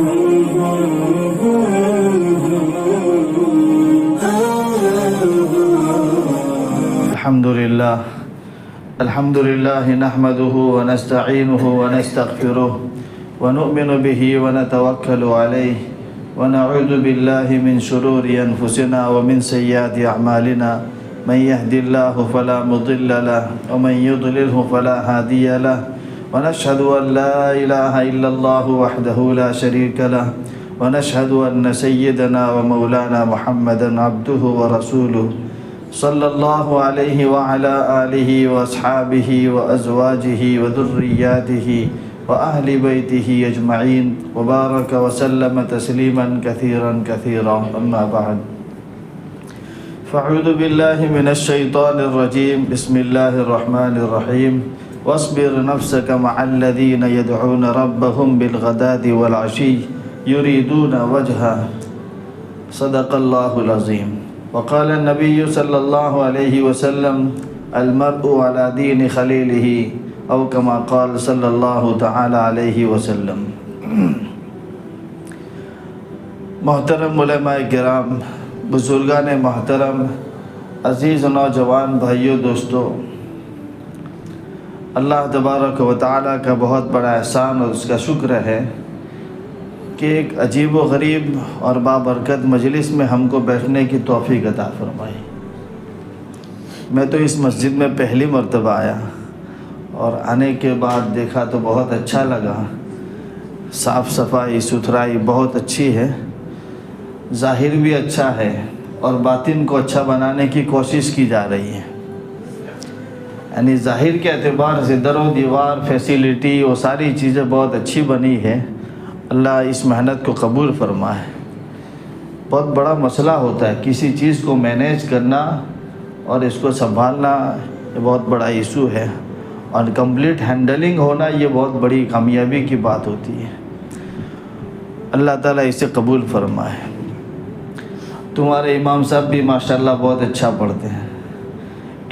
الحمد لله نحمده ونستعينه ونستغفره ونؤمن به ونتوكل عليه ونعوذ بالله من شرور أنفسنا ومن سيئات أعمالنا من يهد الله فلا مضل له ومن يضلله فلا هادي له ونشهد أن لا إله إلا الله وحده لا شريك له ونشهد أن سيدنا ومولانا محمدا عبده ورسوله صلى الله عليه وعلى آله وأصحابه وأزواجه وذرياته وأهل بيته أجمعين وبارك وسلم تسليما كثيرا كثيرا أما بعد فأعوذ بالله من الشيطان الرجيم بسم الله الرحمن الرحيم واصبر نفسك مع الذين يدعون ربهم بالغداة والعشي يريدون وجهه صدق الله العظيم وقال النبي صلى الله عليه وسلم المرء على دين خليله او كما قال صلی اللہ تعالی علیہ وسلم۔ محترم علماء کرام، بزرگان محترم، عزیز نوجوان بھائیوں، دوستوں، اللہ تبارک و تعالی کا بہت بڑا احسان اور اس کا شکر ہے کہ ایک عجیب و غریب اور بابرکت مجلس میں ہم کو بیٹھنے کی توفیق عطا فرمائی۔ میں تو اس مسجد میں پہلی مرتبہ آیا اور آنے کے بعد دیکھا تو بہت اچھا لگا۔ صاف صفائی ستھرائی بہت اچھی ہے، ظاہر بھی اچھا ہے اور باطن کو اچھا بنانے کی کوشش کی جا رہی ہے۔ یعنی ظاہر کے اعتبار سے در و دیوار فیسیلیٹی وہ ساری چیزیں بہت اچھی بنی ہے۔ اللہ اس محنت کو قبول فرمائے۔ بہت بڑا مسئلہ ہوتا ہے کسی چیز کو مینیج کرنا اور اس کو سنبھالنا، یہ بہت بڑا ایشو ہے، اور کمپلیٹ ہینڈلنگ ہونا یہ بہت بڑی کامیابی کی بات ہوتی ہے۔ اللہ تعالیٰ اسے قبول فرمائے۔ تمہارے امام صاحب بھی ماشاءاللہ بہت اچھا پڑھتے ہیں۔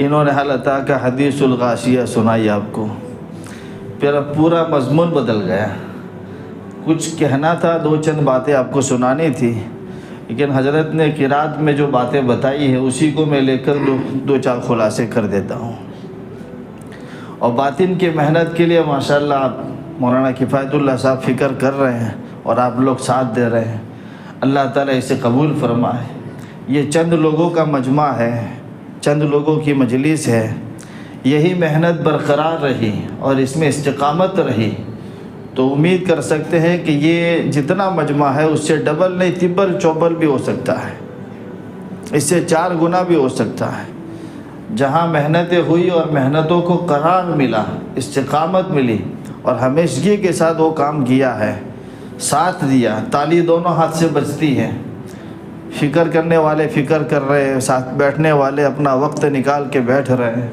انہوں نے حل عطا کا حدیث الغاشیہ سنائی آپ کو، پھر اب پورا مضمون بدل گیا۔ کچھ کہنا تھا، دو چند باتیں آپ کو سنانی تھی، لیکن حضرت نے قرات میں جو باتیں بتائی ہیں اسی کو میں لے کر دو چار خلاصے کر دیتا ہوں۔ اور باطن کی محنت کے لیے ماشاءاللہ آپ مولانا کفایت اللہ صاحب فکر کر رہے ہیں اور آپ لوگ ساتھ دے رہے ہیں۔ اللہ تعالیٰ اسے قبول فرمائے۔ یہ چند لوگوں کا مجمع ہے، چند لوگوں کی مجلس ہے، یہی محنت برقرار رہی اور اس میں استقامت رہی تو امید کر سکتے ہیں کہ یہ جتنا مجمع ہے اس سے ڈبل نہیں تربل چوبل بھی ہو سکتا ہے، اس سے 4 گنا بھی ہو سکتا ہے۔ جہاں محنتیں ہوئی اور محنتوں کو قرار ملا، استقامت ملی اور ہمیشگی کے ساتھ وہ کام کیا ہے، ساتھ دیا، تالی دونوں ہاتھ سے بجتی ہے۔ فکر کرنے والے فکر کر رہے ہیں، ساتھ بیٹھنے والے اپنا وقت نکال کے بیٹھ رہے ہیں،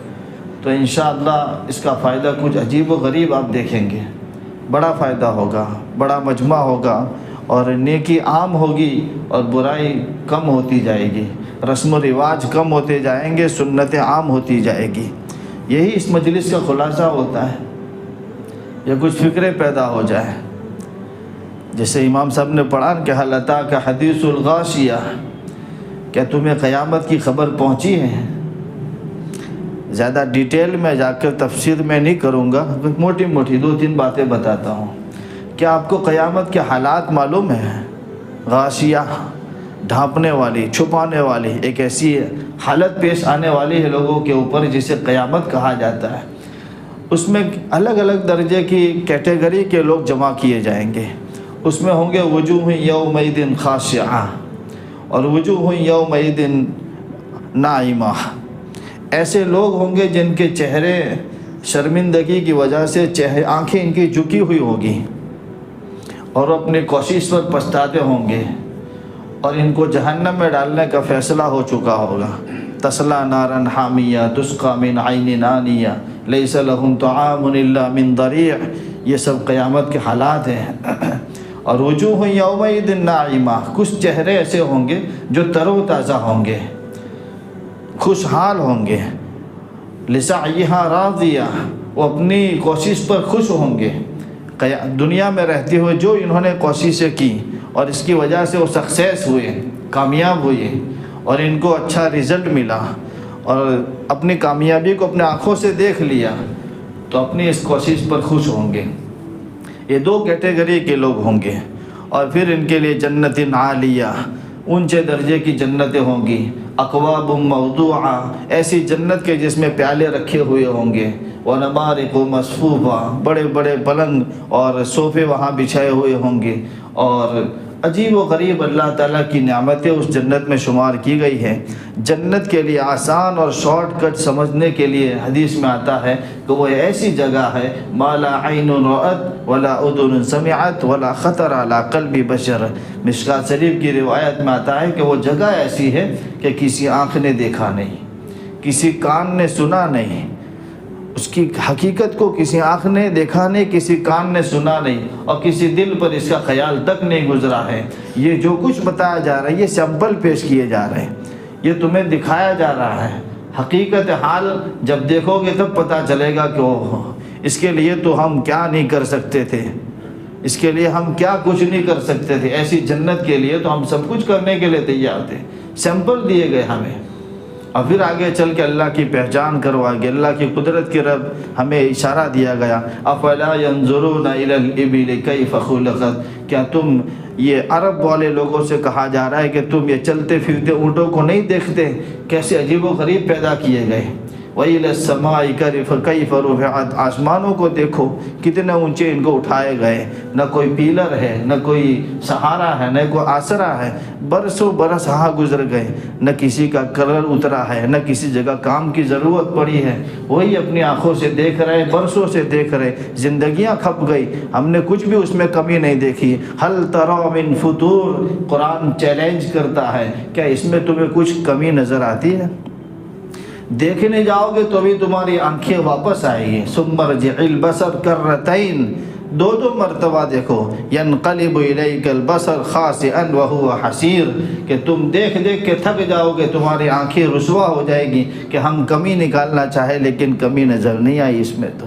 تو انشاءاللہ اس کا فائدہ کچھ عجیب و غریب آپ دیکھیں گے۔ بڑا فائدہ ہوگا، بڑا مجمع ہوگا اور نیکی عام ہوگی اور برائی کم ہوتی جائے گی، رسم و رواج کم ہوتے جائیں گے، سنتیں عام ہوتی جائے گی۔ یہی اس مجلس کا خلاصہ ہوتا ہے، یا کچھ فکریں پیدا ہو جائے۔ جیسے امام صاحب نے پڑھا کہ حل عطا کا حدیث الغاشیہ، کیا تمہیں قیامت کی خبر پہنچی ہے؟ زیادہ ڈیٹیل میں جا کر تفسیر میں نہیں کروں گا، موٹی موٹی 2-3 باتیں بتاتا ہوں۔ کیا آپ کو قیامت کے حالات معلوم ہیں؟ غاشیہ، ڈھانپنے والی، چھپانے والی ایک ایسی حالت پیش آنے والی ہے لوگوں کے اوپر جسے قیامت کہا جاتا ہے۔ اس میں الگ الگ درجے کی کیٹیگری کے لوگ جمع کیے جائیں گے۔ اس میں ہوں گے وجوہ یومئذ خاشعہ اور وجوہ یومئذ ناعمہ۔ ایسے لوگ ہوں گے جن کے چہرے شرمندگی کی وجہ سے آنکھیں ان کی جھکی ہوئی ہوگی اور اپنی کوشش پر پچھتاتے ہوں گے، اور ان کو جہنم میں ڈالنے کا فیصلہ ہو چکا ہوگا۔ تسلا نارا حامیہ تسقى من عین آنیہ لیس لهم طعام الا من ضریع، یہ سب قیامت کے حالات ہیں۔ اور وجوہ یومئذ ناعمہ، کچھ چہرے ایسے ہوں گے جو تر و تازہ ہوں گے، خوشحال ہوں گے۔ لسعیہا راضیہ، وہ اپنی کوشش پر خوش ہوں گے، دنیا میں رہتے ہوئے جو انہوں نے کوششیں کی اور اس کی وجہ سے وہ سکسیس ہوئے، کامیاب ہوئے اور ان کو اچھا رزلٹ ملا اور اپنی کامیابی کو اپنے آنکھوں سے دیکھ لیا، تو اپنی اس کوشش پر خوش ہوں گے۔ یہ دو کیٹیگری کے لوگ ہوں گے، اور پھر ان کے لیے جنت عالیہ، اونچے درجے کی جنتیں ہوں گی، اکواب موضوعہ، ایسی جنت کے جس میں پیالے رکھے ہوئے ہوں گے، ونمارق مصفوفہ، بڑے بڑے پلنگ اور صوفے وہاں بچھائے ہوئے ہوں گے، اور عجیب و غریب اللہ تعالیٰ کی نعمتیں اس جنت میں شمار کی گئی ہیں۔ جنت کے لیے آسان اور شارٹ کٹ سمجھنے کے لیے حدیث میں آتا ہے کہ وہ ایسی جگہ ہے ما لا عین رأت ولا اذن سمعت ولا خطر علی قلب بشر۔ مشکوٰۃ شریف کی روایت میں آتا ہے کہ وہ جگہ ایسی ہے کہ کسی آنکھ نے دیکھا نہیں، کسی کان نے سنا نہیں، اس کی حقیقت کو کسی آنکھ نے دیکھا نہیں، کسی کان نے سنا نہیں، اور کسی دل پر اس کا خیال تک نہیں گزرا ہے۔ یہ جو کچھ بتایا جا رہا ہے یہ سیمپل پیش کیے جا رہے ہیں، یہ تمہیں دکھایا جا رہا ہے۔ حقیقت حال جب دیکھو گے تب پتہ چلے گا کہ اس کے لیے تو ہم کیا نہیں کر سکتے تھے، اس کے لیے ہم کیا کچھ نہیں کر سکتے تھے، ایسی جنت کے لیے تو ہم سب کچھ کرنے کے لیے تیار تھے۔ سیمپل دیے گئے ہمیں، اور پھر آگے چل کے اللہ کی پہچان کروا گیا، اللہ کی قدرت کی رب ہمیں اشارہ دیا گیا، افلا ينظرون الى الابل کیف خلقت۔ کیا تم، یہ عرب والے لوگوں سے کہا جا رہا ہے کہ تم یہ چلتے پھرتے اونٹوں کو نہیں دیکھتے، کیسے عجیب و غریب پیدا کیے گئے۔ وَإِلَى السَّمَاءِ كَيْفَ رُفِعَتْ، آسمانوں کو دیکھو کتنے اونچے ان کو اٹھائے گئے، نہ کوئی پیلر ہے، نہ کوئی سہارا ہے، نہ کوئی آسرا ہے، برسوں برس ہاں گزر گئے، نہ کسی کا کلر اترا ہے، نہ کسی جگہ کام کی ضرورت پڑی ہے، وہی اپنی آنکھوں سے دیکھ رہے، برسوں سے دیکھ رہے، زندگیاں کھپ گئی، ہم نے کچھ بھی اس میں کمی نہیں دیکھی۔ هل ترى من فطور، قرآن چیلنج کرتا ہے، کیا اس میں تمہیں کچھ کمی نظر آتی ہے؟ دیکھنے جاؤ گے تو بھی تمہاری آنکھیں واپس آئیں گی۔ ثم ارجع البصر کرتین، دو مرتبہ دیکھو، ینقلب الیک البصر خاسئا وهو حسیر، کہ تم دیکھ دیکھ کے تھک جاؤ گے، تمہاری آنکھیں رسوا ہو جائے گی کہ ہم کمی نکالنا چاہے لیکن کمی نظر نہیں آئی اس میں۔ تو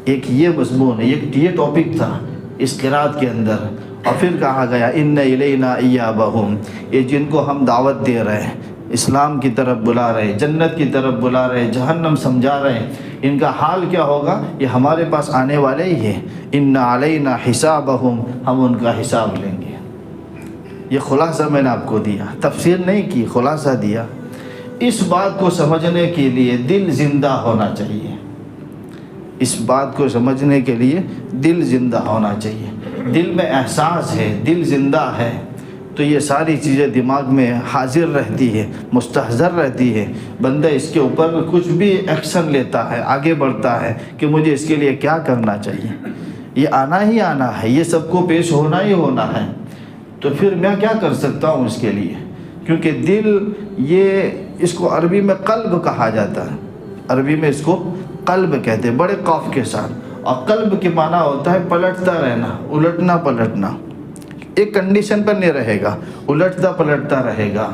ایک یہ مضمون ہے، یہ ٹاپک تھا اس قرات کے اندر، اور پھر کہا گیا ان الینا ایابہم، یہ جن کو ہم دعوت دے رہے ہیں، اسلام کی طرف بلا رہے، جنت کی طرف بلا رہے، جہنم سمجھا رہے، ان کا حال کیا ہوگا؟ یہ ہمارے پاس آنے والے ہی ہیں۔ ان علینا حسابہم، ہم ان کا حساب لیں گے۔ یہ خلاصہ میں نے آپ کو دیا، تفسیر نہیں کی، خلاصہ دیا۔ اس بات کو سمجھنے کے لیے دل زندہ ہونا چاہیے، اس بات کو سمجھنے کے لیے دل زندہ ہونا چاہیے۔ دل میں احساس ہے، دل زندہ ہے تو یہ ساری چیزیں دماغ میں حاضر رہتی ہے، مستحضر رہتی ہے، بندہ اس کے اوپر کچھ بھی ایکشن لیتا ہے، آگے بڑھتا ہے کہ مجھے اس کے لیے کیا کرنا چاہیے، یہ آنا ہی آنا ہے، یہ سب کو پیش ہونا ہی ہونا ہے، تو پھر میں کیا کر سکتا ہوں اس کے لیے؟ کیونکہ دل، یہ اس کو عربی میں قلب کہا جاتا ہے، عربی میں اس کو قلب کہتے ہیں بڑے قاف کے ساتھ، اور قلب کے معنی ہوتا ہے پلٹتا رہنا، الٹنا پلٹنا، ایک کنڈیشن پر نہیں رہے گا، الٹتا پلٹتا رہے گا۔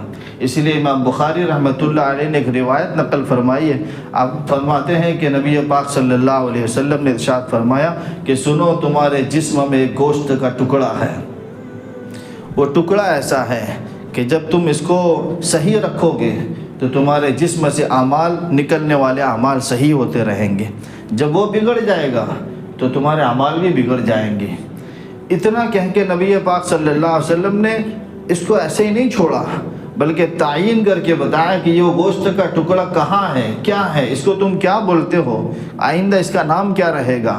اس لیے امام بخاری رحمۃ اللہ علیہ نے ایک روایت نقل فرمائی ہے، آپ فرماتے ہیں کہ نبی پاک صلی اللہ علیہ وسلم نے ارشاد فرمایا کہ سنو، تمہارے جسم میں ایک گوشت کا ٹکڑا ہے، وہ ٹکڑا ایسا ہے کہ جب تم اس کو صحیح رکھو گے تو تمہارے جسم سے اعمال، نکلنے والے اعمال صحیح ہوتے رہیں گے، جب وہ بگڑ جائے گا تو تمہارے اعمال بھی بگڑ جائیں گے۔ اتنا کہہ کے نبی پاک صلی اللہ علیہ وسلم نے اس کو ایسے ہی نہیں چھوڑا، بلکہ تعین کر کے بتایا کہ یہ گوشت کا ٹکڑا کہاں ہے، کیا ہے، اس کو تم کیا بولتے ہو، آئندہ اس کا نام کیا رہے گا؟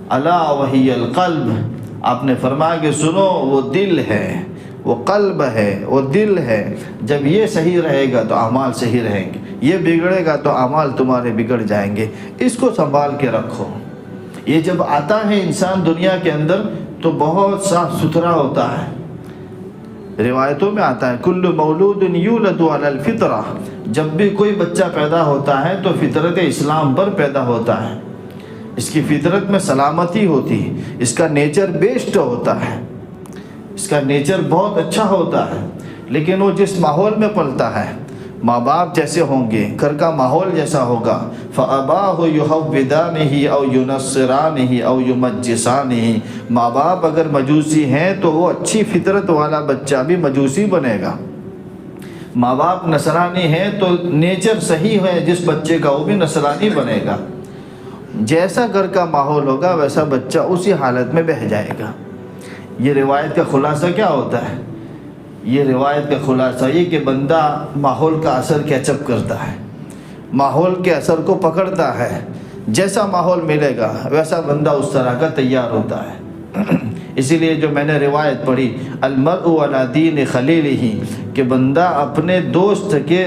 الا وہی القلب، آپ نے فرمایا کہ سنو، وہ دل ہے، وہ قلب ہے، وہ دل ہے، جب یہ صحیح رہے گا تو اعمال صحیح رہیں گے، یہ بگڑے گا تو اعمال تمہارے بگڑ جائیں گے، اس کو سنبھال کے رکھو۔ یہ جب آتا ہے انسان دنیا کے اندر تو بہت صاف ستھرا ہوتا ہے، روایتوں میں آتا ہے کل مولود یولد علی الفطرہ، جب بھی کوئی بچہ پیدا ہوتا ہے تو فطرت اسلام پر پیدا ہوتا ہے، اس کی فطرت میں سلامتی ہوتی ہے، اس کا نیچر بیسٹ ہوتا ہے، اس کا نیچر بہت اچھا ہوتا ہے، لیکن وہ جس ماحول میں پلتا ہے، ماں باپ جیسے ہوں گے، گھر کا ماحول جیسا ہوگا، فَأَبَاهُ يُحَوِّدَانِهِ أَوْ يُنَصِّرَانِهِ أَوْ يُمَجِّسَانِهِ، ماں باپ اگر مجوسی ہیں تو وہ اچھی فطرت والا بچہ بھی مجوسی بنے گا، ماں باپ نصرانی ہیں تو نیچر صحیح ہے جس بچے کا وہ بھی نصرانی بنے گا۔ جیسا گھر کا ماحول ہوگا ویسا بچہ اسی حالت میں بہہ جائے گا۔ یہ روایت کا خلاصہ کیا ہوتا ہے؟ یہ روایت کا خلاصہ یہ کہ بندہ ماحول کا اثر کیچ اپ کرتا ہے، ماحول کے اثر کو پکڑتا ہے، جیسا ماحول ملے گا ویسا بندہ اس طرح کا تیار ہوتا ہے۔ اسی لیے جو میں نے روایت پڑھی المرء علی دین خلیلہ، کہ بندہ اپنے دوست کے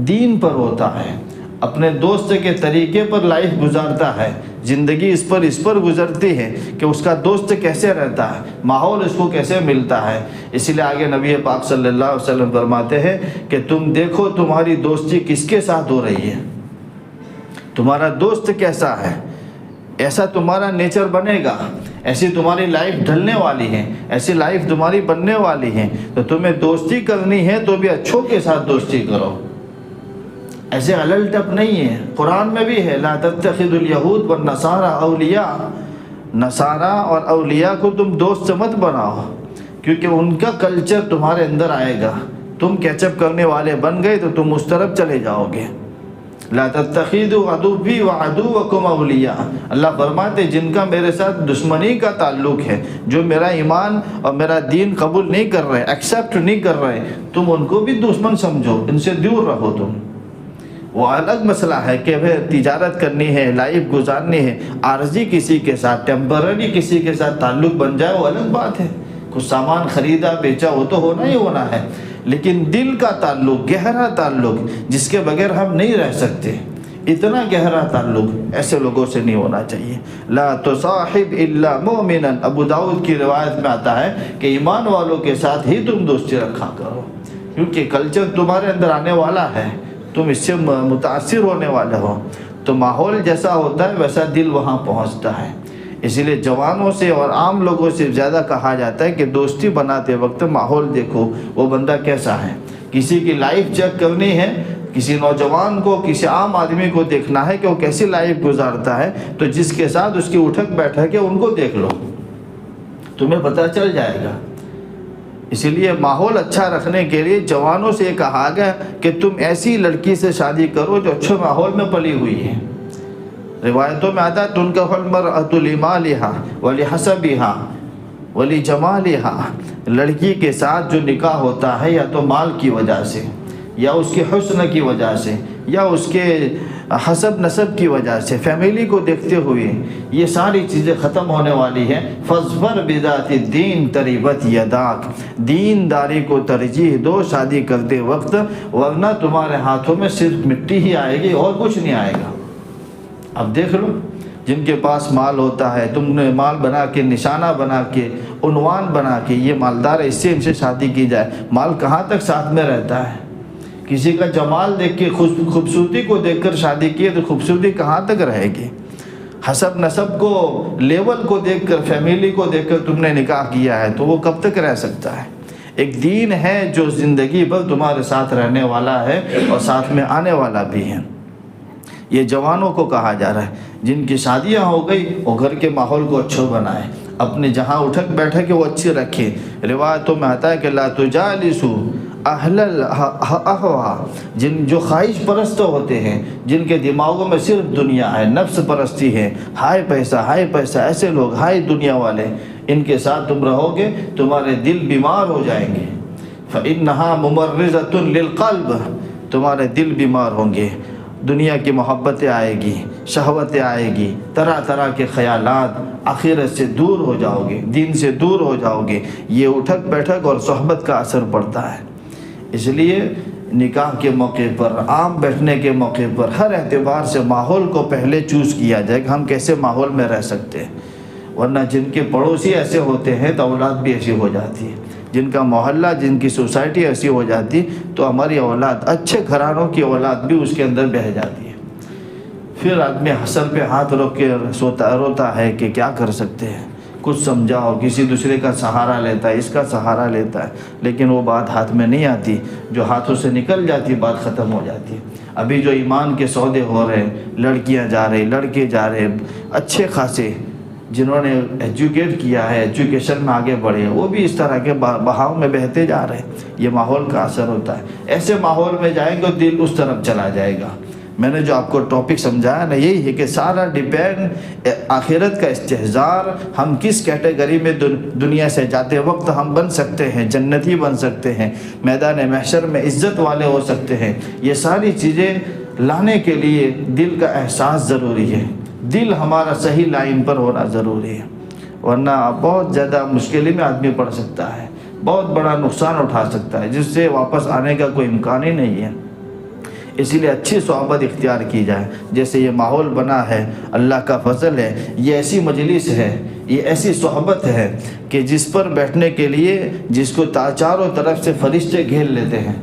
دین پر ہوتا ہے، اپنے دوست کے طریقے پر لائف گزارتا ہے، زندگی اس پر گزرتی ہے کہ اس کا دوست کیسے رہتا ہے، ماحول اس کو کیسے ملتا ہے۔ اسی لیے آگے نبی پاک صلی اللہ علیہ وسلم فرماتے ہیں کہ تم دیکھو تمہاری دوستی کس کے ساتھ ہو رہی ہے، تمہارا دوست کیسا ہے، ایسا تمہارا نیچر بنے گا، ایسی تمہاری لائف ڈھلنے والی ہے، ایسی لائف تمہاری بننے والی ہے۔ تو تمہیں دوستی کرنی ہے تو بھی اچھوں کے ساتھ دوستی کرو، ایسے الل ٹپ نہیں ہے۔ قرآن میں بھی ہے لا تتخذوا اليہود والنصارى اولیاء، نصارہ اور اولیاء کو تم دوست مت بناؤ، کیونکہ ان کا کلچر تمہارے اندر آئے گا، تم کیچ اپ کرنے والے بن گئے تو تم اس طرف چلے جاؤ گے۔ لا تتخذوا عدوی وعدوکم اولیاء، اللہ فرماتے جن کا میرے ساتھ دشمنی کا تعلق ہے، جو میرا ایمان اور میرا دین قبول نہیں کر رہے، ایکسیپٹ نہیں کر رہے، تم ان کو بھی دشمن سمجھو، ان سے دور رہو تم۔ وہ الگ مسئلہ ہے کہ تجارت کرنی ہے، لائف گزارنی ہے، عارضی کسی کے ساتھ، ٹیمپرری کسی کے ساتھ تعلق بن جائے وہ الگ بات ہے، کچھ سامان خریدا بیچا وہ تو ہونا ہی ہونا ہے، لیکن دل کا تعلق، گہرا تعلق جس کے بغیر ہم نہیں رہ سکتے، اتنا گہرا تعلق ایسے لوگوں سے نہیں ہونا چاہیے۔ لا تصاحب الا مؤمنا، ابو داؤد کی روایت میں آتا ہے کہ ایمان والوں کے ساتھ ہی تم دوستی رکھا کرو، کیونکہ کلچر تمہارے اندر آنے والا ہے، تم اس سے متاثر ہونے والے ہو، تو ماحول جیسا ہوتا ہے ویسا دل وہاں پہنچتا ہے۔ اسی لیے جوانوں سے اور عام لوگوں سے زیادہ کہا جاتا ہے کہ دوستی بناتے وقت ماحول دیکھو وہ بندہ کیسا ہے۔ کسی کی لائف چیک کرنی ہے، کسی نوجوان کو، کسی عام آدمی کو دیکھنا ہے کہ وہ کیسی لائف گزارتا ہے، تو جس کے ساتھ اس کی اٹھک بیٹھک ہے ان کو دیکھ لو، تمہیں پتہ چل جائے گا۔ اسی لیے ماحول اچھا رکھنے کے لیے جوانوں سے یہ کہا گیا کہ تم ایسی لڑکی سے شادی کرو جو اچھے ماحول میں پلی ہوئی ہے۔ روایتوں میں آتا ہے تنکح المرأة لمالها ولحسبها ولجمالها، لڑکی کے ساتھ جو نکاح ہوتا ہے یا تو مال کی وجہ سے، یا اس کے حسن کی وجہ سے، یا اس کے حسب نسب کی وجہ سے، فیملی کو دیکھتے ہوئے، یہ ساری چیزیں ختم ہونے والی ہیں۔ فاظفر بذات الدین تربت یداک، دین داری کو ترجیح دو شادی کرتے وقت، ورنہ تمہارے ہاتھوں میں صرف مٹی ہی آئے گی اور کچھ نہیں آئے گا۔ اب دیکھ لو جن کے پاس مال ہوتا ہے، تم نے مال بنا کے، نشانہ بنا کے، عنوان بنا کے یہ مالدار ہے، اس سے ان سے شادی کی جائے، مال کہاں تک ساتھ میں رہتا ہے؟ کسی کا جمال دیکھ کے، خوبصورتی کو دیکھ کر شادی کی تو خوبصورتی کہاں تک رہے گی؟ حسب نسب کو، لیول کو دیکھ کر، فیملی کو دیکھ کر تم نے نکاح کیا ہے تو وہ کب تک رہ سکتا ہے؟ ایک دین ہے جو زندگی بھر تمہارے ساتھ رہنے والا ہے اور ساتھ میں آنے والا بھی ہے۔ یہ جوانوں کو کہا جا رہا ہے جن کی شادیاں ہو گئی وہ گھر کے ماحول کو اچھا بنائے، اپنے جہاں اٹھک بیٹھک وہ اچھی رکھے۔ روایتوں میں آتا ہے کہ لا تجالسوا اہل الاہوا، جو خواہش پرست ہوتے ہیں، جن کے دماغوں میں صرف دنیا ہے، نفس پرستی ہے، ہائے پیسہ، ایسے لوگ ہائے دنیا والے، ان کے ساتھ تم رہو گے تمہارے دل بیمار ہو جائیں گے۔ فإنہا ممرضۃ للقلب، تمہارے دل بیمار ہوں گے، دنیا کی محبتیں آئے گی، شہوتیں آئے گی، طرح طرح کے خیالات، آخرت سے دور ہو جاؤ گے، دین سے دور ہو جاؤ گے۔ یہ اٹھک بیٹھک اور صحبت کا اثر پڑتا ہے۔ اس لیے نکاح کے موقع پر، عام بیٹھنے کے موقع پر، ہر اعتبار سے ماحول کو پہلے چوز کیا جائے کہ ہم کیسے ماحول میں رہ سکتے ہیں، ورنہ جن کے پڑوسی ایسے ہوتے ہیں تو اولاد بھی ایسی ہو جاتی ہے، جن کا محلہ، جن کی سوسائٹی ایسی ہو جاتی تو ہماری اولاد، اچھے گھرانوں کی اولاد بھی اس کے اندر بہہ جاتی ہے۔ پھر آدمی سر پہ ہاتھ رکھ کے روتا ہے کہ کیا کر سکتے ہیں، کچھ سمجھاؤ، کسی دوسرے کا سہارا لیتا ہے، اس کا سہارا لیتا ہے، لیکن وہ بات ہاتھ میں نہیں آتی، جو ہاتھوں سے نکل جاتی بات ختم ہو جاتی ہے۔ ابھی جو ایمان کے سودے ہو رہے ہیں، لڑکیاں جا رہے، لڑکے جا رہے، اچھے خاصے جنہوں نے ایجوکیٹ کیا ہے، ایجوکیشن میں آگے بڑھے، وہ بھی اس طرح کے بہاؤ میں بہتے جا رہے ہیں۔ یہ ماحول کا اثر ہوتا ہے، ایسے ماحول میں جائیں گے دل اس طرف چلا جائے گا۔ میں نے جو آپ کو ٹاپک سمجھایا نا، یہی ہے کہ سارا ڈیپینڈ آخرت کا استحضار، ہم کس کیٹیگری میں دنیا سے جاتے وقت ہم بن سکتے ہیں، جنتی بن سکتے ہیں، میدان محشر میں عزت والے ہو سکتے ہیں۔ یہ ساری چیزیں لانے کے لیے دل کا احساس ضروری ہے، دل ہمارا صحیح لائن پر ہونا ضروری ہے، ورنہ بہت زیادہ مشکل میں آدمی پڑ سکتا ہے، بہت بڑا نقصان اٹھا سکتا ہے، جس سے واپس آنے کا کوئی امکان ہی نہیں ہے۔ اسی لیے اچھی صحبت اختیار کی جائے۔ جیسے یہ ماحول بنا ہے، اللہ کا فضل ہے، یہ ایسی مجلس ہے، یہ ایسی صحبت ہے کہ جس پر بیٹھنے کے لیے جس کو چاروں طرف سے فرشتے گھیر لیتے ہیں،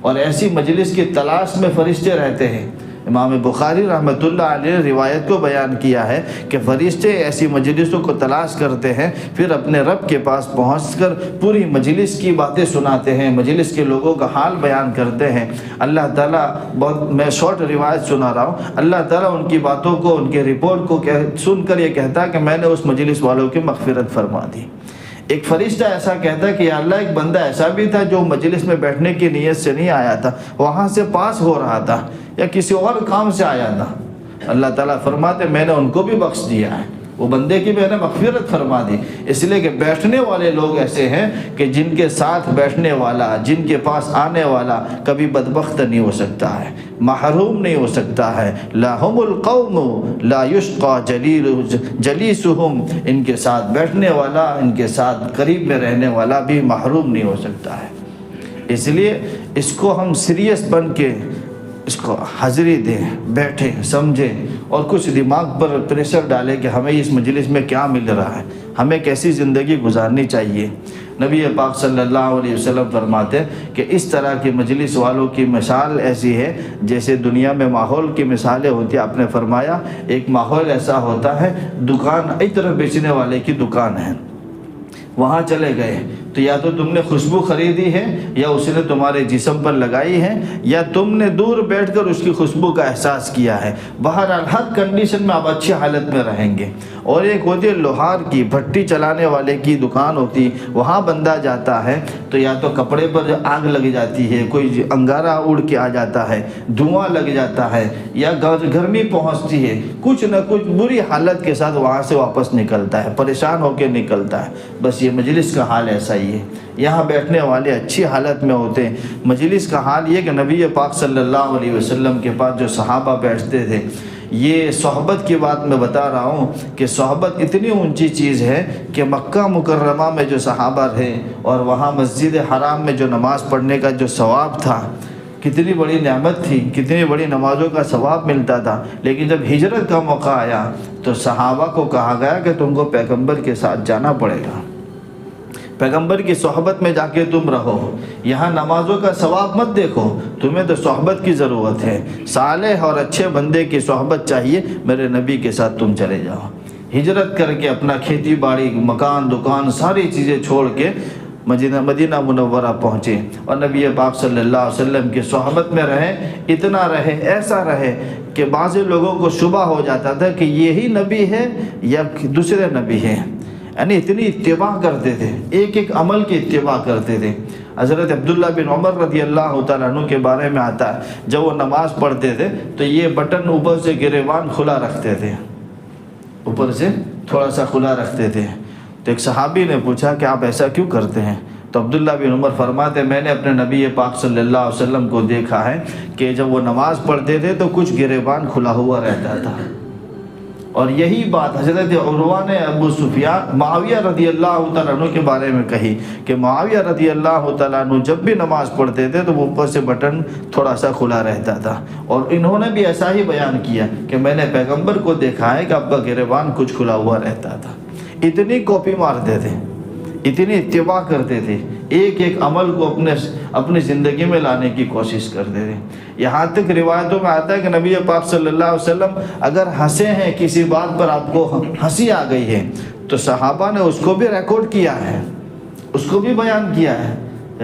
اور ایسی مجلس کی تلاش میں فرشتے رہتے ہیں۔ امام بخاری رحمۃ اللہ علیہ نے روایت کو بیان کیا ہے کہ فرشتے ایسی مجلسوں کو تلاش کرتے ہیں، پھر اپنے رب کے پاس پہنچ کر پوری مجلس کی باتیں سناتے ہیں، مجلس کے لوگوں کا حال بیان کرتے ہیں۔ اللہ تعالیٰ، بہت میں شارٹ روایت سنا رہا ہوں، اللہ تعالیٰ ان کی باتوں کو، ان کے رپورٹ کو سن کر یہ کہتا ہے کہ میں نے اس مجلس والوں کی مغفرت فرما دی۔ ایک فرشتہ ایسا کہتا ہے کہ یا اللہ، ایک بندہ ایسا بھی تھا جو مجلس میں بیٹھنے کی نیت سے نہیں آیا تھا، وہاں سے پاس ہو رہا تھا یا کسی اور کام سے آیا تھا۔ اللہ تعالیٰ فرماتے میں نے ان کو بھی بخش دیا ہے، وہ بندے کی میں نے مغفرت فرما دی۔ اس لیے کہ بیٹھنے والے لوگ ایسے ہیں کہ جن کے ساتھ بیٹھنے والا، جن کے پاس آنے والا کبھی بدبخت نہیں ہو سکتا ہے، محروم نہیں ہو سکتا ہے۔ لا هم القوم لا يشقى جلیسهم، ان کے ساتھ بیٹھنے والا، ان کے ساتھ قریب میں رہنے والا بھی محروم نہیں ہو سکتا ہے۔ اس لیے اس کو ہم سیریس بن کے اس کو حاضری دیں، بیٹھیں، سمجھیں، اور کچھ دماغ پر پریشر ڈالیں کہ ہمیں اس مجلس میں کیا مل رہا ہے، ہمیں کیسی زندگی گزارنی چاہیے۔ نبی پاک صلی اللہ علیہ وسلم فرماتے کہ اس طرح کی مجلس والوں کی مثال ایسی ہے جیسے دنیا میں ماحول کی مثالیں ہوتی ہیں۔ آپ نے فرمایا ایک ماحول ایسا ہوتا ہے، دکان عطر بیچنے والے کی دکان ہے، وہاں چلے گئے تو یا تو تم نے خوشبو خریدی ہے یا اس نے تمہارے جسم پر لگائی ہے یا تم نے دور بیٹھ کر اس کی خوشبو کا احساس کیا ہے۔ بہرحال ہر کنڈیشن میں آپ اچھی حالت میں رہیں گے۔ اور ایک ہوتی ہے لوہار کی، بھٹی چلانے والے کی دکان ہوتی، وہاں بندہ جاتا ہے تو یا تو کپڑے پر آگ لگ جاتی ہے، کوئی انگارہ اڑ کے آ جاتا ہے، دھواں لگ جاتا ہے، یا گرمی پہنچتی ہے، کچھ نہ کچھ بری حالت کے ساتھ وہاں سے واپس نکلتا ہے، پریشان ہو کے نکلتا ہے۔ بس یہ مجلس کا حال ایسا ہی ہے، یہاں بیٹھنے والے اچھی حالت میں ہوتے ہیں۔ مجلس کا حال یہ کہ نبی پاک صلی اللہ علیہ وسلم کے پاس جو صحابہ بیٹھتے تھے، یہ صحبت کی بات میں بتا رہا ہوں کہ صحبت اتنی اونچی چیز ہے کہ مکہ مکرمہ میں جو صحابہ رہے اور وہاں مسجد حرام میں جو نماز پڑھنے کا جو ثواب تھا، کتنی بڑی نعمت تھی، کتنی بڑی نمازوں کا ثواب ملتا تھا۔ لیکن جب ہجرت کا موقع آیا تو صحابہ کو کہا گیا کہ تم کو پیغمبر کے ساتھ جانا پڑے گا، پیغمبر کی صحبت میں جا کے تم رہو، یہاں نمازوں کا ثواب مت دیکھو، تمہیں تو صحبت کی ضرورت ہے، صالح اور اچھے بندے کی صحبت چاہیے، میرے نبی کے ساتھ تم چلے جاؤ۔ ہجرت کر کے اپنا کھیتی باڑی، مکان، دکان، ساری چیزیں چھوڑ کے مدینہ منورہ پہنچے اور نبی پاک صلی اللہ علیہ وسلم کی صحبت میں رہے۔ اتنا رہے، ایسا رہے کہ بعض لوگوں کو شبہ ہو جاتا تھا کہ یہی نبی ہے یا دوسرے نبی ہیں، یعنی اتنی اتباع کرتے تھے، ایک ایک عمل کی اتباع کرتے تھے۔ حضرت عبداللہ بن عمر رضی اللہ تعالیٰ عنہ کے بارے میں آتا ہے، جب وہ نماز پڑھتے تھے تو یہ بٹن اوپر سے گریبان کھلا رکھتے تھے، اوپر سے تھوڑا سا کھلا رکھتے تھے۔ تو ایک صحابی نے پوچھا کہ آپ ایسا کیوں کرتے ہیں؟ تو عبداللہ بن عمر فرماتے میں نے اپنے نبی پاک صلی اللہ علیہ وسلم کو دیکھا ہے کہ جب وہ نماز پڑھتے تھے تو کچھ گریبان کھلا ہوا رہتا تھا۔ اور یہی بات حضرت عروہ نے ابو سفیان معاویہ رضی اللہ تعالیٰ عنہ کے بارے میں کہی کہ معاویہ رضی اللہ تعالیٰ عنہ جب بھی نماز پڑھتے تھے تو وہ اوپر سے بٹن تھوڑا سا کھلا رہتا تھا، اور انہوں نے بھی ایسا ہی بیان کیا کہ میں نے پیغمبر کو دیکھا ہے کہ آپ کا گریبان کچھ کھلا ہوا رہتا تھا۔ اتنی کاپی مارتے تھے، اتنی اتباع کرتے تھے، ایک ایک عمل کو اپنی زندگی میں لانے کی کوشش کرتے تھے۔ یہاں تک روایتوں میں آتا ہے کہ نبی پاک صلی اللہ علیہ وسلم اگر ہنسے ہیں، کسی بات پر آپ کو ہنسی آ گئی ہے تو صحابہ نے اس کو بھی ریکارڈ کیا ہے، اس کو بھی بیان کیا ہے۔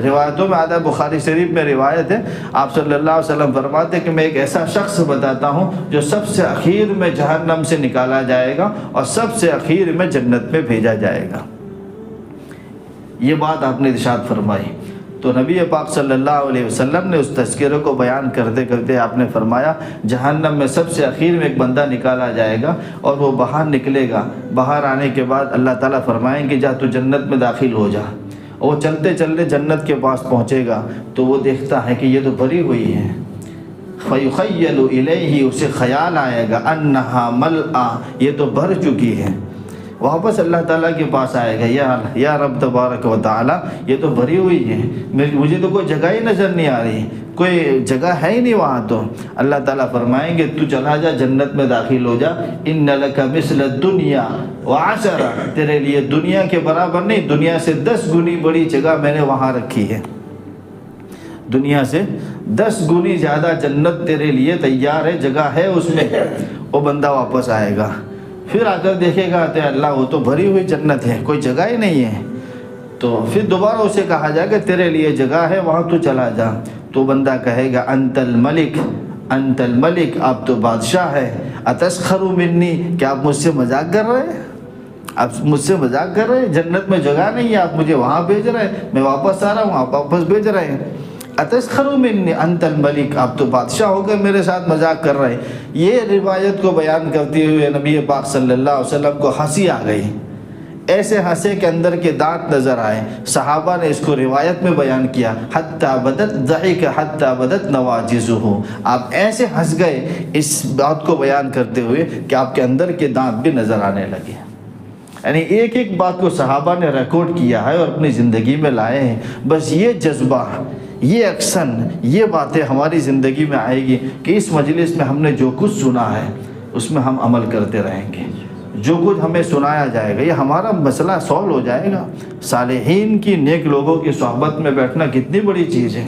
روایتوں میں آتا ہے، بخاری شریف میں روایت ہے، آپ صلی اللہ علیہ وسلم فرماتے کہ میں ایک ایسا شخص بتاتا ہوں جو سب سے اخیر میں جہنم سے نکالا جائے گا اور سب سے اخیر میں جنت میں بھیجا جائے گا۔ یہ بات آپ نے ارشاد فرمائی۔ تو نبی پاک صلی اللہ علیہ وسلم نے اس تذکرے کو بیان کرتے کرتے آپ نے فرمایا جہنم میں سب سے اخیر میں ایک بندہ نکالا جائے گا اور وہ باہر نکلے گا، باہر آنے کے بعد اللہ تعالیٰ فرمائیں گے جا تو جنت میں داخل ہو جا، اور وہ چلتے چلتے جنت کے پاس پہنچے گا تو وہ دیکھتا ہے کہ یہ تو بھری ہوئی ہے، فَيُخَيَّلُ إِلَيْهِ، اسے خیال آئے گا أَنَّهَا مَلْأَ، یہ تو بھر چکی ہے۔ واپس اللہ تعالیٰ کے پاس آئے گا، یا رب تبارک و تعالیٰ یہ تو بھری ہوئی ہے، مجھے تو کوئی جگہ ہی نظر نہیں آ رہی، کوئی جگہ ہے ہی نہیں وہاں۔ تو اللہ تعالیٰ فرمائیں گے تو چلا جا جنت میں داخل ہو جا، إِنَّ لَكَ مِثْلَ الدُّنْيَا وَعَشَرَ، تیرے لیے دنیا کے برابر نہیں، دنیا سے 10 گنی بڑی جگہ میں نے وہاں رکھی ہے، دنیا سے 10 گنی زیادہ جنت تیرے لیے تیار ہے، جگہ ہے اس میں۔ وہ بندہ واپس آئے گا، پھر آ کر دیکھے گا کہ اللہ وہ تو بھری ہوئی جنت ہے، کوئی جگہ ہی نہیں ہے۔ تو پھر دوبارہ اسے کہا جائے کہ تیرے لیے جگہ ہے، وہاں تو چلا جا۔ تو بندہ کہے گا انت الملک، انت الملک، آپ تو بادشاہ ہے، اتسخر منی، کیا آپ مجھ سے مذاق کر رہے ہیں؟ آپ مجھ سے مذاق کر رہے ہیں؟ جنت میں جگہ نہیں ہے، آپ مجھے وہاں بھیج رہے ہیں، میں واپس آ رہا ہوں، آپ واپس بھیج رہے ہیں۔ اتسخر منی انت الملک، آپ تو بادشاہ ہو کر میرے ساتھ مذاق کر رہے ہیں۔ یہ روایت کو بیان کرتے ہوئے نبی پاک صلی اللہ علیہ وسلم کو ہنسی آ گئی، ایسے ہنسے کے اندر کے دانت نظر آئے۔ صحابہ نے اس کو روایت میں بیان کیا، حتی بدت ضحک حتی بدت نواجذہ، آپ ایسے ہنس گئے اس بات کو بیان کرتے ہوئے کہ آپ کے اندر کے دانت بھی نظر آنے لگے۔ یعنی ایک ایک بات کو صحابہ نے ریکارڈ کیا ہے اور اپنی زندگی میں لائے ہیں۔ بس یہ جذبہ، یہ ایکشن، یہ باتیں ہماری زندگی میں آئے گی کہ اس مجلس میں ہم نے جو کچھ سنا ہے اس میں ہم عمل کرتے رہیں گے، جو کچھ ہمیں سنایا جائے گا یہ ہمارا مسئلہ سولو ہو جائے گا۔ صالحین کی، نیک لوگوں کی صحبت میں بیٹھنا کتنی بڑی چیز ہے،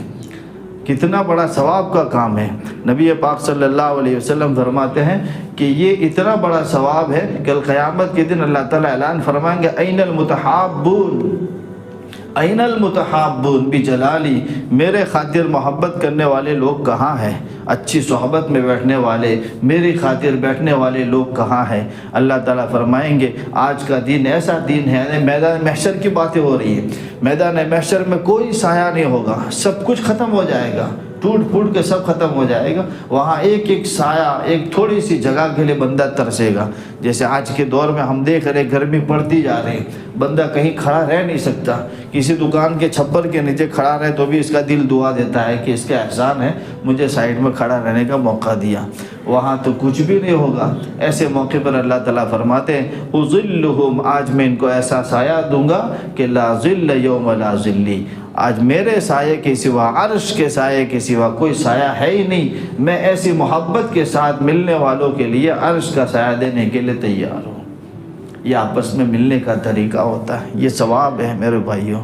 کتنا بڑا ثواب کا کام ہے۔ نبی پاک صلی اللہ علیہ وسلم فرماتے ہیں کہ یہ اتنا بڑا ثواب ہے کہ قیامت کے دن اللہ تعالیٰ اعلان فرمائیں گے این المتحابون، این المتحابون بجلالی، میرے خاطر محبت کرنے والے لوگ کہاں ہیں؟ اچھی صحبت میں بیٹھنے والے، میری خاطر بیٹھنے والے لوگ کہاں ہیں؟ اللہ تعالیٰ فرمائیں گے آج کا دن ایسا دن ہے، یعنی میدان محشر کی باتیں ہو رہی ہیں، میدان محشر میں کوئی سایہ نہیں ہوگا، سب کچھ ختم ہو جائے گا، ٹوٹ پھوٹ کے سب ختم ہو جائے گا۔ وہاں ایک ایک سایہ، ایک تھوڑی سی جگہ کے لیے بندہ ترسے گا۔ جیسے آج کے دور میں ہم دیکھ رہے گرمی پڑتی جا رہی، بندہ کہیں کھڑا رہ نہیں سکتا، کسی دکان کے چھپر کے نیچے کھڑا رہے تو بھی اس کا دل دعا دیتا ہے کہ اس کا احسان ہے مجھے سائڈ میں کھڑا رہنے کا موقع دیا۔ وہاں تو کچھ بھی نہیں ہوگا۔ ایسے موقع پر اللہ تعالیٰ فرماتے ہیں اظلہم، آج میں ان کو ایسا سایہ دوں گا کہ لا ظل یوم لا ظلی، آج میرے سائے کے سوا، عرش کے سائے کے سوا کوئی سایہ ہے ہی نہیں۔ میں ایسی محبت کے ساتھ ملنے والوں کے لیے عرش کا سایہ دینے کے لیے تیار ہوں۔ یہ آپس میں ملنے کا طریقہ ہوتا ہے، یہ ثواب ہے میرے بھائیوں۔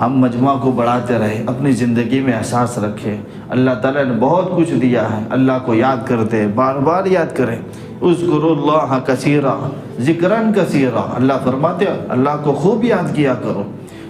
ہم مجمع کو بڑھاتے رہیں، اپنی زندگی میں احساس رکھیں اللہ تعالیٰ نے بہت کچھ دیا ہے، اللہ کو یاد کرتے، بار بار یاد کریں۔ اذکروا اللہ کثیرا ذکراً کثیرا، اللہ فرماتے ہیں اللہ کو خوب یاد کیا کرو۔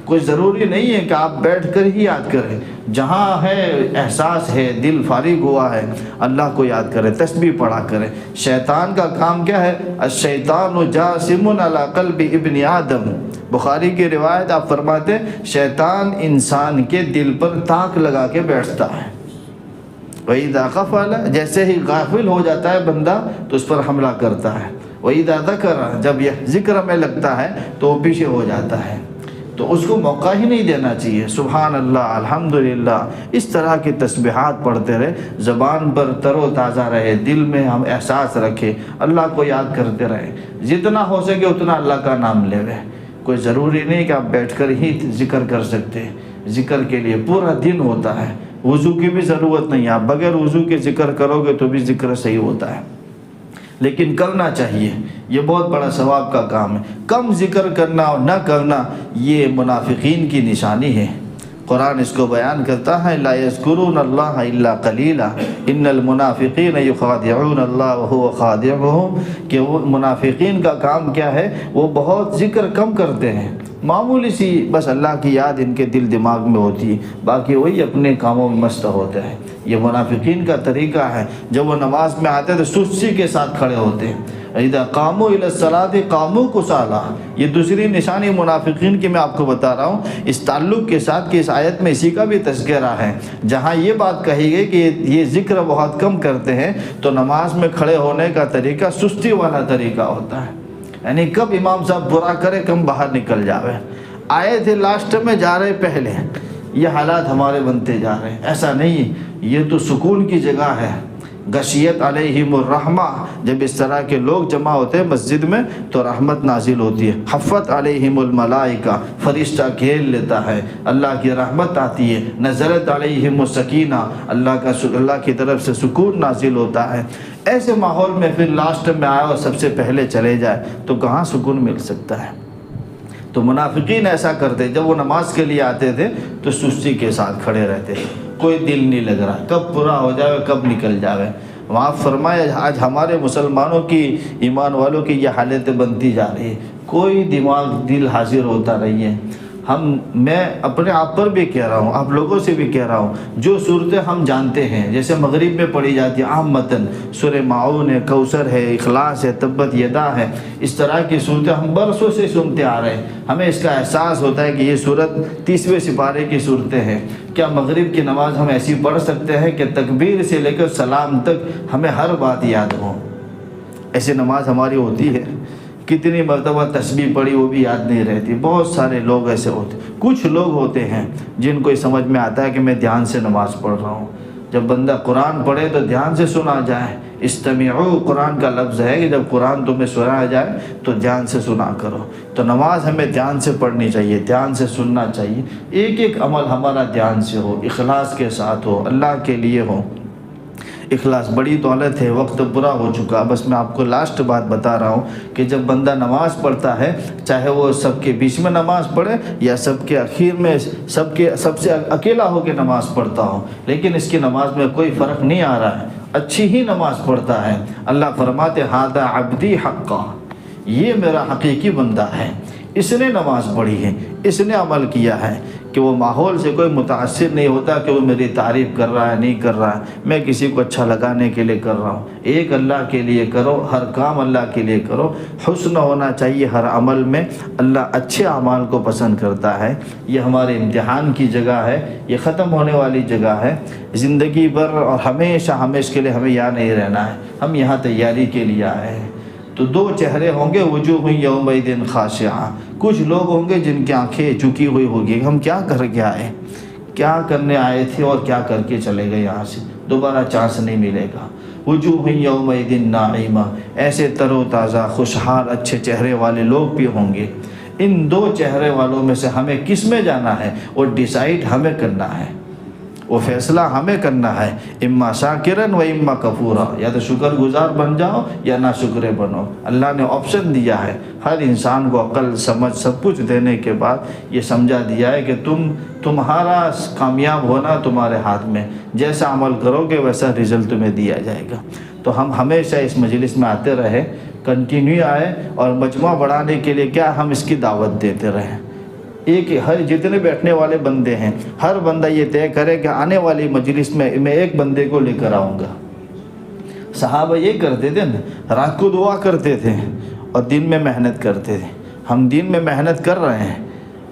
کوئی ضروری نہیں ہے کہ آپ بیٹھ کر ہی یاد کریں، جہاں ہے احساس ہے، دل فارغ ہوا ہے، اللہ کو یاد کریں، تسبیح پڑھا کریں۔ شیطان کا کام کیا ہے؟ الشیطان جاسم علی قلب ابن آدم، بخاری کی روایت آپ فرماتے ہیں شیطان انسان کے دل پر تاک لگا کے بیٹھتا ہے۔ وَإِذَا غَفَلَ، جیسے ہی غافل ہو جاتا ہے بندہ تو اس پر حملہ کرتا ہے۔ وَإِذَا ذَكَرَ، جب یہ ذکر میں لگتا ہے تو وہ پیچھے ہو جاتا ہے، تو اس کو موقع ہی نہیں دینا چاہیے۔ سبحان اللہ، الحمدللہ، اس طرح کی تسبیحات پڑھتے رہے، زبان پر تر و تازہ رہے، دل میں ہم احساس رکھیں، اللہ کو یاد کرتے رہیں، جتنا ہو سکے اتنا اللہ کا نام لے رہے۔ کوئی ضروری نہیں کہ آپ بیٹھ کر ہی ذکر کر سکتے، ذکر کے لیے پورا دن ہوتا ہے، وضو کی بھی ضرورت نہیں، آپ بغیر وضو کے ذکر کرو گے تو بھی ذکر صحیح ہوتا ہے، لیکن کرنا چاہیے، یہ بہت بڑا ثواب کا کام ہے۔ کم ذکر کرنا اور نہ کرنا یہ منافقین کی نشانی ہے۔ قرآن اس کو بیان کرتا ہے لا یذکرون اللہ الا قلیلا ان المنافقین یخادعون اللہ وهو خادعهم، کہ وہ منافقین کا کام کیا ہے، وہ بہت ذکر کم کرتے ہیں، معمولی سی بس اللہ کی یاد ان کے دل دماغ میں ہوتی ہے، باقی وہی اپنے کاموں میں مست ہوتے ہیں۔ یہ منافقین کا طریقہ ہے، جب وہ نماز میں آتے تو سستی کے ساتھ کھڑے ہوتے ہیں، اذا قاموا الی الصلاۃ قاموا کسالی۔ یہ دوسری نشانی منافقین کی میں آپ کو بتا رہا ہوں، اس تعلق کے ساتھ کہ اس آیت میں اسی کا بھی تذکرہ ہے، جہاں یہ بات کہی گئی کہ یہ ذکر بہت کم کرتے ہیں، تو نماز میں کھڑے ہونے کا طریقہ سستی والا طریقہ ہوتا ہے، یعنی کب امام صاحب برا کرے کم باہر نکل جاوے، آئے تھے لاسٹ میں جا رہے پہلے، یہ حالات ہمارے بنتے جا رہے ہیں۔ ایسا نہیں، یہ تو سکون کی جگہ ہے، غشیت علیہم الرحمہ، جب اس طرح کے لوگ جمع ہوتے ہیں مسجد میں تو رحمت نازل ہوتی ہے، حفت علیہم الملائکہ، فرشتہ گھیر لیتا ہے، اللہ کی رحمت آتی ہے، نزلت علیہم السکینہ، اللہ کی طرف سے سکون نازل ہوتا ہے۔ ایسے ماحول میں پھر لاسٹ میں آئے اور سب سے پہلے چلے جائے تو کہاں سکون مل سکتا ہے؟ تو منافقین ایسا کرتے، جب وہ نماز کے لیے آتے تھے تو سستی کے ساتھ کھڑے رہتے، کوئی دل نہیں لگ رہا، کب پورا ہو جاوے کب نکل جاوے۔ وہاں فرمایا آج ہمارے مسلمانوں کی، ایمان والوں کی یہ حالتیں بنتی جا رہی ہے، کوئی دل حاضر ہوتا نہیں ہے۔ میں اپنے آپ پر بھی کہہ رہا ہوں، آپ لوگوں سے بھی کہہ رہا ہوں، جو صورتیں ہم جانتے ہیں جیسے مغرب میں پڑھی جاتی ہے عام متن، سورہ معون ہے، کوثر ہے، اخلاص ہے، تبت یدا ہے، اس طرح کی صورتیں ہم برسوں سے سنتے آ رہے ہیں، ہمیں اس کا احساس ہوتا ہے کہ یہ صورت 30ویں سپارے کی صورتیں ہیں۔ کیا مغرب کی نماز ہم ایسی پڑھ سکتے ہیں کہ تکبیر سے لے کر سلام تک ہمیں ہر بات یاد ہو؟ ایسی نماز ہماری ہوتی ہے؟ کتنی مرتبہ تسبیح پڑھی وہ بھی یاد نہیں رہتی۔ بہت سارے لوگ ایسے ہوتے، کچھ لوگ ہوتے ہیں جن کو یہ سمجھ میں آتا ہے کہ میں دھیان سے نماز پڑھ رہا ہوں۔ جب بندہ قرآن پڑھے تو دھیان سے سنا جائے، استمعوا قرآن کا لفظ ہے کہ جب قرآن تمہیں سنایا جائے تو دھیان سے سنا کرو۔ تو نماز ہمیں دھیان سے پڑھنی چاہیے، دھیان سے سننا چاہیے، ایک ایک عمل ہمارا دھیان سے ہو، اخلاص کے ساتھ ہو، اللہ کے لیے ہو۔ اخلاص بڑی دولت ہے، وقت برا ہو چکا، بس میں آپ کو لاسٹ بات بتا رہا ہوں کہ جب بندہ نماز پڑھتا ہے، چاہے وہ سب کے بیچ میں نماز پڑھے یا سب کے اخیر میں سب سے اکیلا ہو کے نماز پڑھتا ہو، لیکن اس کی نماز میں کوئی فرق نہیں آ رہا ہے، اچھی ہی نماز پڑھتا ہے۔ اللہ فرماتے ھذا عبدی حقا، یہ میرا حقیقی بندہ ہے، اس نے نماز پڑھی ہے، اس نے عمل کیا ہے، کہ وہ ماحول سے کوئی متاثر نہیں ہوتا کہ وہ میری تعریف کر رہا ہے نہیں کر رہا ہے، میں کسی کو اچھا لگانے کے لیے کر رہا ہوں۔ ایک اللہ کے لیے کرو، ہر کام اللہ کے لیے کرو، حسن ہونا چاہیے ہر عمل میں، اللہ اچھے اعمال کو پسند کرتا ہے۔ یہ ہمارے امتحان کی جگہ ہے، یہ ختم ہونے والی جگہ ہے، زندگی بھر اور ہمیشہ ہمیشہ کے لیے ہمیں یہاں نہیں رہنا ہے، ہم یہاں تیاری کے لیے آئے ہیں۔ تو دو چہرے ہوں گے، وجوہ یومئذ خاشعہ، کچھ لوگ ہوں گے جن کی آنکھیں جھکی ہوئی ہوگی، ہم کیا کر کے آئے، کیا کرنے آئے تھے اور کیا کر کے چلے گئے، یہاں سے دوبارہ چانس نہیں ملے گا۔ وجوہ یومئذ ناعمہ، ایسے تر و تازہ خوشحال اچھے چہرے والے لوگ بھی ہوں گے۔ ان دو چہرے والوں میں سے ہمیں کس میں جانا ہے وہ ڈیسائیڈ ہمیں کرنا ہے، وہ فیصلہ ہمیں کرنا ہے، اما شاکرن و اما کفورا، یا تو شکر گزار بن جاؤ یا نہ شکرے بنو۔ اللہ نے آپشن دیا ہے، ہر انسان کو عقل سمجھ سب کچھ دینے کے بعد یہ سمجھا دیا ہے کہ تمہارا کامیاب ہونا تمہارے ہاتھ میں، جیسا عمل کرو گے ویسا رزلٹ تمہیں دیا جائے گا۔ تو ہم ہمیشہ اس مجلس میں آتے رہے، کنٹینیو آئے، اور مجموعہ بڑھانے کے لیے کیا ہم اس کی دعوت دیتے رہیں۔ ہر جتنے بیٹھنے والے بندے ہیں، ہر بندہ یہ طے کرے کہ آنے والی مجلس میں میں ایک بندے کو لے کر آؤں گا۔ صحابہ یہ کرتے تھے نا، رات کو دعا کرتے تھے اور دن میں محنت کرتے تھے۔ ہم دن میں محنت کر رہے ہیں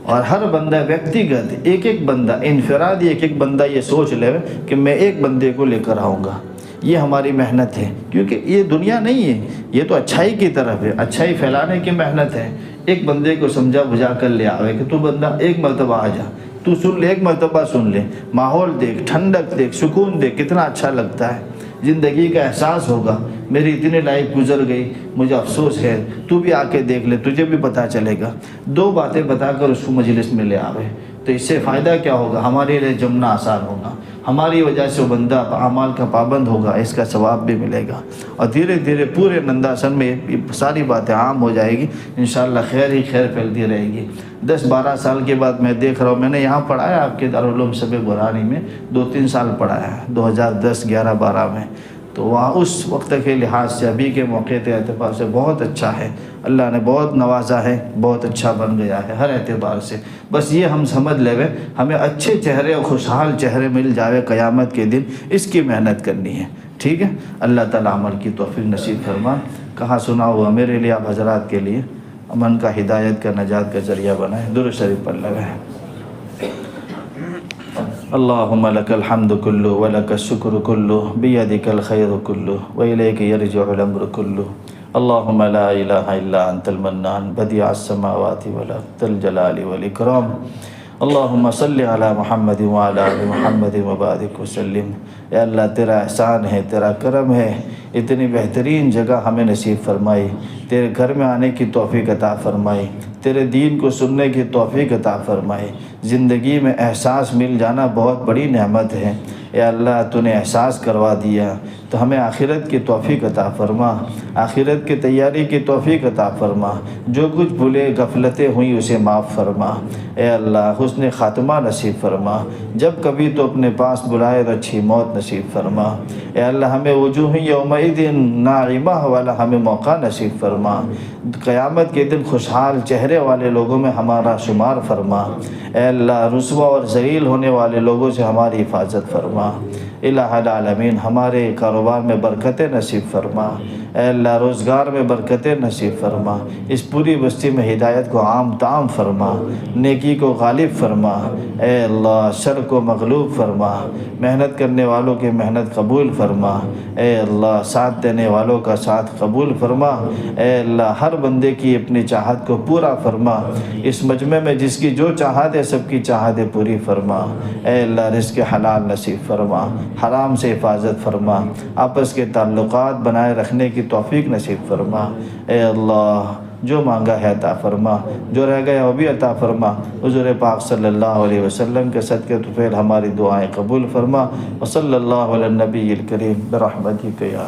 اور ہر بندہ ویکتیگت ایک بندہ انفرادی ایک بندہ یہ سوچ لے کہ میں ایک بندے کو لے کر آؤں گا۔ یہ ہماری محنت ہے، کیونکہ یہ دنیا نہیں ہے، یہ تو اچھائی کی طرف ہے، اچھائی پھیلانے کی محنت ہے۔ ایک بندے کو سمجھا بجھا کر لے آوے کہ تو بندہ ایک مرتبہ آ جا، تو سن لے، ایک مرتبہ سن لے، ماحول دیکھ، ٹھنڈک دیکھ، سکون دیکھ، کتنا اچھا لگتا ہے، زندگی کا احساس ہوگا۔ میری اتنی لائف گزر گئی، مجھے افسوس ہے، تو بھی آ کے دیکھ لے، تجھے بھی پتہ چلے گا۔ دو باتیں بتا کر اس کو مجلس میں لے آوے تو اس سے فائدہ کیا ہوگا؟ ہمارے لیے جمنا آسان ہوگا، ہماری وجہ سے وہ بندہ اعمال کا پابند ہوگا، اس کا ثواب بھی ملے گا، اور دھیرے دھیرے پورے ننداسن میں یہ ساری باتیں عام ہو جائے گی، انشاءاللہ خیر ہی خیر پھیلتی رہے گی۔ 10-12 سال کے بعد میں دیکھ رہا ہوں، میں نے یہاں پڑھایا آپ کے دارالعلوم شب برہانی میں 2-3 سال پڑھایا ہے، 2010 11 12 میں، تو وہاں اس وقت کے لحاظ سے ابھی کے موقع کے اعتبار سے بہت اچھا ہے، اللہ نے بہت نوازا ہے، بہت اچھا بن گیا ہے ہر اعتبار سے۔ بس یہ ہم سمجھ لے ہمیں اچھے چہرے اور خوشحال چہرے مل جاوے قیامت کے دن، اس کی محنت کرنی ہے، ٹھیک ہے؟ اللہ تعالیٰ عمل کی توفیق نصیب فرمان۔ کہاں سنا ہوا میرے لیے، آپ حضرات کے لیے امن کا، ہدایت کا، نجات کا ذریعہ بنائے۔ درود شریف پر لگائیں۔ اللہم لک الحمد کلہ ولک الشکر کلہ بیدک الخیر کلہ والیک یرجع الامر کلہ اللہم لا الہ الا انت المنان بدیع السماوات والارض ذی الجلال والاکرام اللہم صلی علی محمد وعلی آل محمد وبارک وسلم۔ اے اللہ تیرا احسان ہے، تیرا کرم ہے، اتنی بہترین جگہ ہمیں نصیب فرمائی، تیرے گھر میں آنے کی توفیق عطا فرمائی، تیرے دین کو سننے کی توفیق عطا فرمائی۔ زندگی میں احساس مل جانا بہت بڑی نعمت ہے، اے اللہ تو نے احساس کروا دیا، تو ہمیں آخرت کی توفیق عطا فرما، آخرت کی تیاری کی توفیق عطا فرما، جو کچھ بھولے غفلتیں ہوئیں اسے معاف فرما، اے اللہ حسن خاتمہ نصیب فرما، جب کبھی تو اپنے پاس بلائے تو اچھی موت نصیب فرما، اے اللہ ہمیں وجوہ یومئذ ناعمہ والا ہمیں موقع نصیب فرما، قیامت کے دن خوشحال چہرے والے لوگوں میں ہمارا شمار فرما، اے اللہ رسوا اور ذلیل ہونے والے لوگوں سے ہماری حفاظت فرما، الہ العالمین ہمارے کاروبار میں برکتیں نصیب فرما، اے اللہ روزگار میں برکتیں نصیب فرما، اس پوری بستی میں ہدایت کو عام تام فرما، نیکی کو غالب فرما، اے اللہ شر کو مغلوب فرما، محنت کرنے والوں کی محنت قبول فرما، اے اللہ ساتھ دینے والوں کا ساتھ قبول فرما، اے اللہ ہر بندے کی اپنی چاہت کو پورا فرما، اس مجمع میں جس کی جو چاہت ہے سب کی چاہتیں پوری فرما، اے اللہ رزق حلال نصیب فرما، حرام سے حفاظت فرما، آپس کے تعلقات بنائے رکھنے کی توفیق نصیب فرما، اے اللہ جو مانگا ہے عطا فرما، جو رہ گیا وہ بھی عطا فرما، حضور پاک صلی اللہ علیہ وسلم کے صدقے طفیل ہماری دعائیں قبول فرما، وصلی اللہ علی النبی الکریم برحمتک یا